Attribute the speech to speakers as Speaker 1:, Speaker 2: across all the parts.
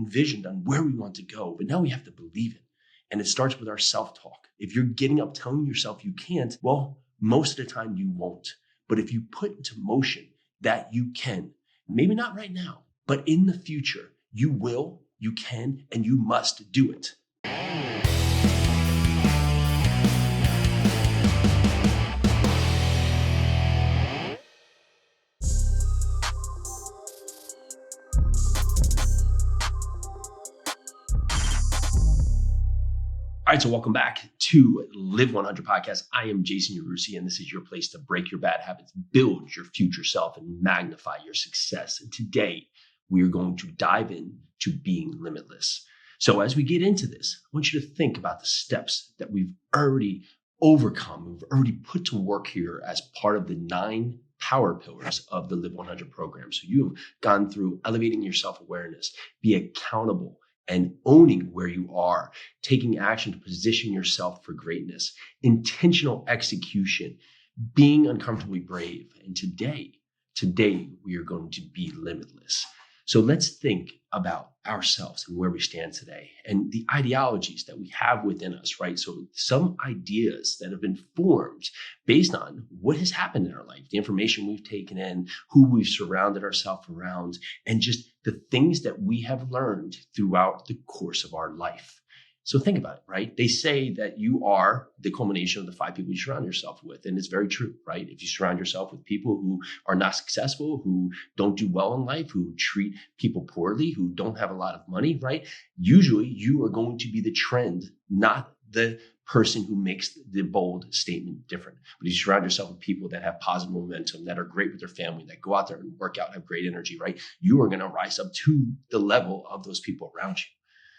Speaker 1: envisioned on where we want to go, but now we have to believe it. And it starts with our self-talk. If you're getting up telling yourself you can't, well, most of the time you won't. But if you put into motion that you can, maybe not right now, but in the future, you will, you can, and you must do it. All right, so welcome back to Live 100 Podcast. I am Jason Yarusi, and this is your place to break your bad habits, build your future self, and magnify your success. And today, we are going to dive into being limitless. So as we get into this, I want you to think about the steps that we've already overcome, we've already put to work here as part of the 9 power pillars of the Live 100 program. So you have gone through elevating your self-awareness, be accountable, and owning where you are, taking action to position yourself for greatness, intentional execution, being uncomfortably brave. And today we are going to be limitless. So let's think about ourselves and where we stand today and the ideologies that we have within us, right? So some ideas that have been formed based on what has happened in our life, the information we've taken in, who we've surrounded ourselves around, and just the things that we have learned throughout the course of our life. So think about it, right? They say that you are the culmination of the 5 people you surround yourself with. And it's very true, right? If you surround yourself with people who are not successful, who don't do well in life, who treat people poorly, who don't have a lot of money, right? Usually you are going to be the trend, not the person who makes the bold statement different. But if you surround yourself with people that have positive momentum, that are great with their family, that go out there and work out, have great energy, right? You are going to rise up to the level of those people around you.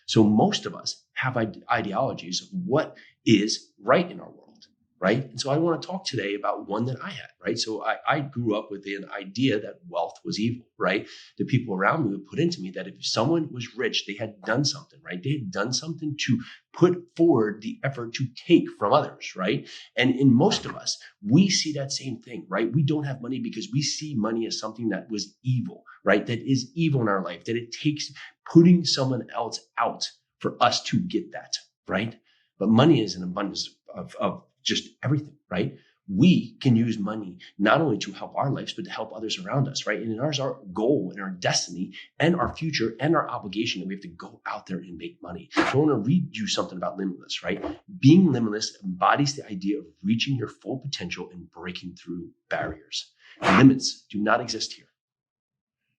Speaker 1: So most of us have ideologies of what is right in our world, right? And so I want to talk today about one that I had, right? So I grew up with an idea that wealth was evil, right? The people around me would put into me that if someone was rich, they had done something, right? They had done something to put forward the effort to take from others, right? And in most of us, we see that same thing, right? We don't have money because we see money as something that was evil, right? That is evil in our life, that it takes putting someone else out for us to get that, right? But money is an abundance of just everything, right? We can use money not only to help our lives, but to help others around us, right? And in ours, our goal and our destiny and our future and our obligation that we have to go out there and make money. So I want to read you something about limitless, right? Being limitless embodies the idea of reaching your full potential and breaking through barriers. Limits do not exist here.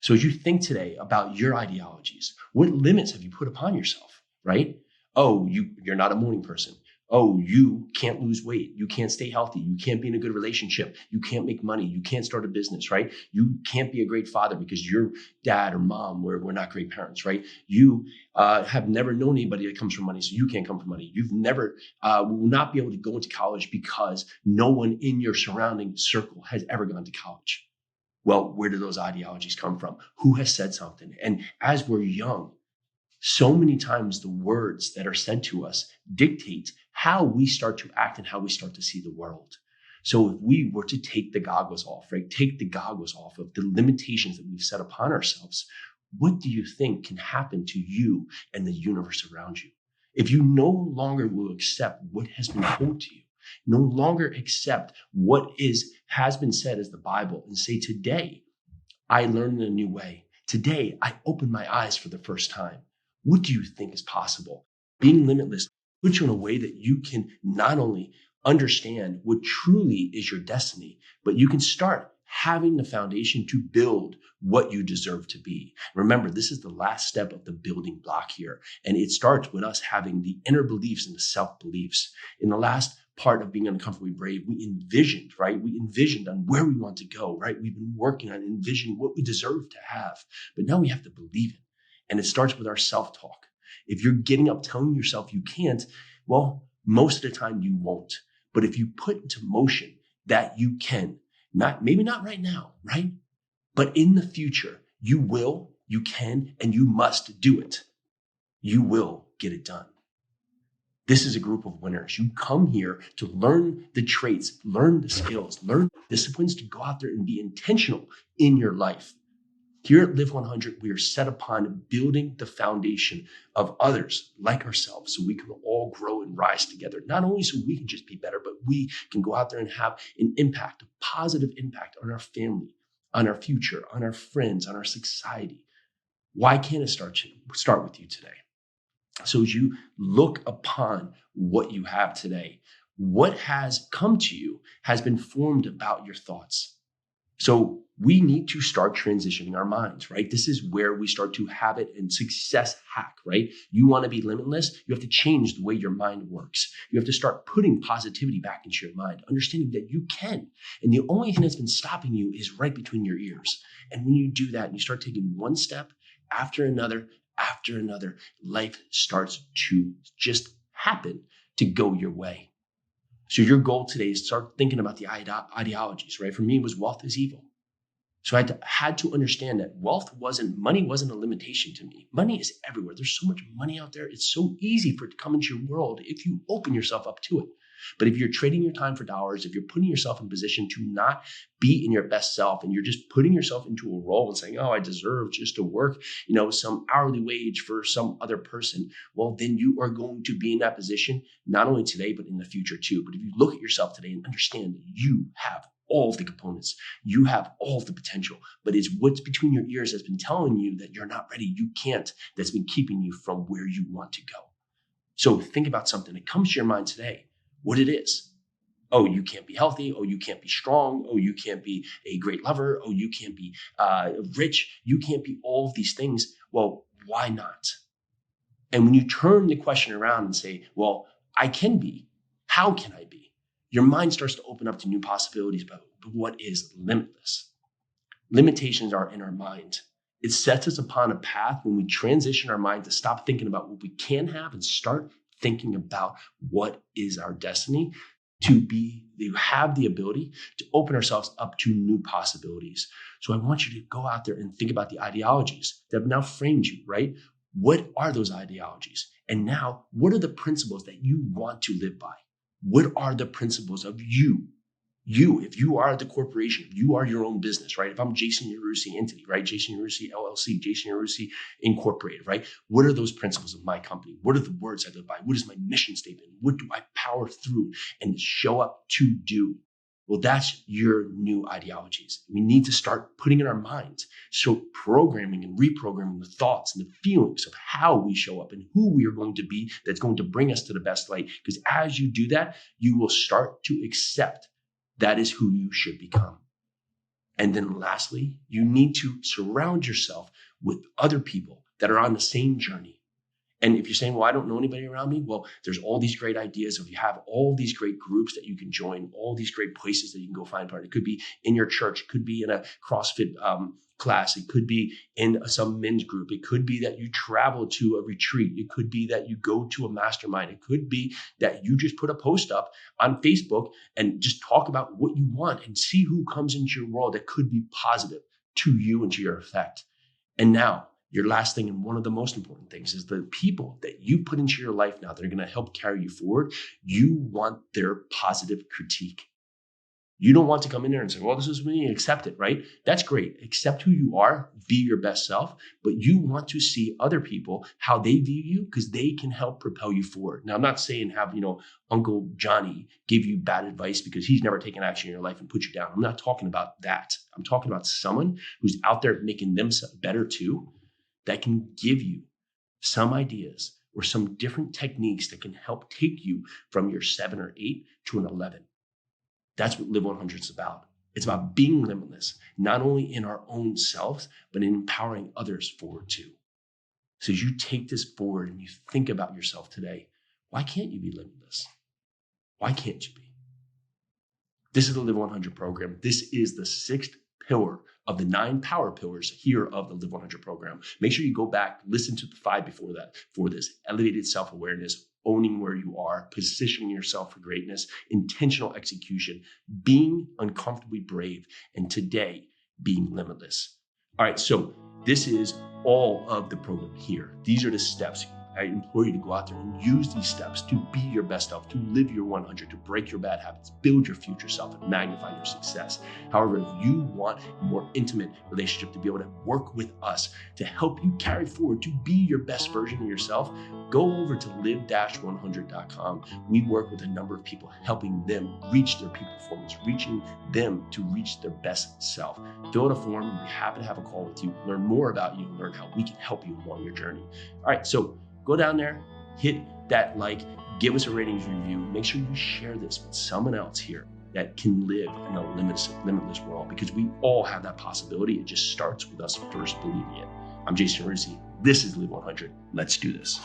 Speaker 1: So as you think today about your ideologies, what limits have you put upon yourself, right? Oh, you're not a morning person. Oh, you can't lose weight. You can't stay healthy. You can't be in a good relationship. You can't make money. You can't start a business, right? You can't be a great father because your dad or mom were not great parents, right? You have never known anybody that comes from money, so you can't come from money. You've never, will not be able to go into college because no one in your surrounding circle has ever gone to college. Well, where do those ideologies come from? Who has said something? And as we're young, so many times the words that are said to us dictate how we start to act and how we start to see the world. So if we were to take the goggles off, right? Take the goggles off of the limitations that we've set upon ourselves, what do you think can happen to you and the universe around you? If you no longer will accept what has been told to you, no longer accept what has been said as the Bible and say, today, I learned in a new way. Today, I opened my eyes for the first time. What do you think is possible? Being limitless puts you in a way that you can not only understand what truly is your destiny, but you can start having the foundation to build what you deserve to be. Remember, this is the last step of the building block here. And it starts with us having the inner beliefs and the self-beliefs. In the last part of being uncomfortably brave, we envisioned, right? We envisioned on where we want to go, right? We've been working on envisioning what we deserve to have, but now we have to believe it. And it starts with our self-talk. If you're getting up telling yourself you can't, well, most of the time you won't. But if you put into motion that you can, maybe not right now, right? But in the future, you will, you can, and you must do it. You will get it done. This is a group of winners. You come here to learn the traits, learn the skills, learn the disciplines to go out there and be intentional in your life. Here at Live 100, we are set upon building the foundation of others like ourselves so we can all grow and rise together. Not only so we can just be better, but we can go out there and have an impact, a positive impact on our family, on our future, on our friends, on our society. Why can't it start with you today? So as you look upon what you have today, what has come to you has been formed about your thoughts. So we need to start transitioning our minds, right? This is where we start to habit and success hack, right? You want to be limitless. You have to change the way your mind works. You have to start putting positivity back into your mind, understanding that you can. And the only thing that's been stopping you is right between your ears. And when you do that and you start taking one step after another, life starts to just happen to go your way. So your goal today is to start thinking about the ideologies, right? For me, it was wealth is evil. So I had to understand that money wasn't a limitation to me. Money is everywhere. There's so much money out there. It's so easy for it to come into your world if you open yourself up to it. But if you're trading your time for dollars, if you're putting yourself in a position to not be in your best self and you're just putting yourself into a role and saying, oh, I deserve just to work, some hourly wage for some other person, well, then you are going to be in that position, not only today, but in the future too. But if you look at yourself today and understand that you have all of the components, you have all of the potential, but it's what's between your ears that's been telling you that you're not ready, you can't, that's been keeping you from where you want to go. So think about something that comes to your mind today, what it is. Oh, you can't be healthy. Oh, you can't be strong. Oh, you can't be a great lover. Oh, you can't be rich. You can't be all of these things. Well, why not? And when you turn the question around and say, well, I can be, how can I be? Your mind starts to open up to new possibilities about what is limitless. Limitations are in our mind. It sets us upon a path when we transition our mind to stop thinking about what we can have and start thinking about what is our destiny, to have the ability to open ourselves up to new possibilities. So I want you to go out there and think about the ideologies that have now framed you, right? What are those ideologies? And now, what are the principles that you want to live by? What are the principles of you? You, if you are the corporation, if you are your own business, right? If I'm Jason Yarusi entity, right? Jason Yarusi LLC, Jason Yarusi Incorporated, right? What are those principles of my company? What are the words I live by? What is my mission statement? What do I power through and show up to do? Well, that's your new ideologies. We need to start putting in our minds, so programming and reprogramming the thoughts and the feelings of how we show up and who we are going to be that's going to bring us to the best light. Because as you do that, you will start to accept that is who you should become. And then lastly, you need to surround yourself with other people that are on the same journey. And if you're saying, well, I don't know anybody around me, well, there's all these great ideas. If you have all these great groups that you can join, all these great places that you can go find part. It could be in your church. It could be in a CrossFit class. It could be in some men's group. It could be that you travel to a retreat. It could be that you go to a mastermind. It could be that you just put a post up on Facebook and just talk about what you want and see who comes into your world that could be positive to you and to your effect. And now, your last thing, and one of the most important things, is the people that you put into your life now that are going to help carry you forward. You want their positive critique. You don't want to come in there and say, well, this is me, accept it, right? That's great. Accept who you are, be your best self, but you want to see other people, how they view you, because they can help propel you forward. Now, I'm not saying have, Uncle Johnny give you bad advice because he's never taken action in your life and put you down. I'm not talking about that. I'm talking about someone who's out there making themselves better too, that can give you some ideas or some different techniques that can help take you from your 7 or 8 to an 11. That's what Live 100 is about. It's about being limitless, not only in our own selves, but in empowering others forward too. So as you take this forward and you think about yourself today, why can't you be limitless? Why can't you be? This is the Live 100 program. This is the 6th pillar of the 9 power pillars here of the Live 100 program. Make sure you go back, listen to the 5 before that for this: elevated self-awareness, owning where you are, positioning yourself for greatness, intentional execution, being uncomfortably brave, and today being limitless. All right, so this is all of the program here. These are the steps. I implore you to go out there and use these steps to be your best self, to live your 100, to break your bad habits, build your future self, and magnify your success. However, if you want a more intimate relationship to be able to work with us to help you carry forward, to be your best version of yourself, go over to live-100.com. We work with a number of people, helping them reach their peak performance, reaching them to reach their best self. Fill out a form, and we're happy to have a call with you, learn more about you, and learn how we can help you along your journey. All right, so go down there, hit that like, give us a ratings review. Make sure you share this with someone else here that can live in a limitless world, because we all have that possibility. It just starts with us first believing it. I'm Jason Yarusi. This is Live 100. Let's do this.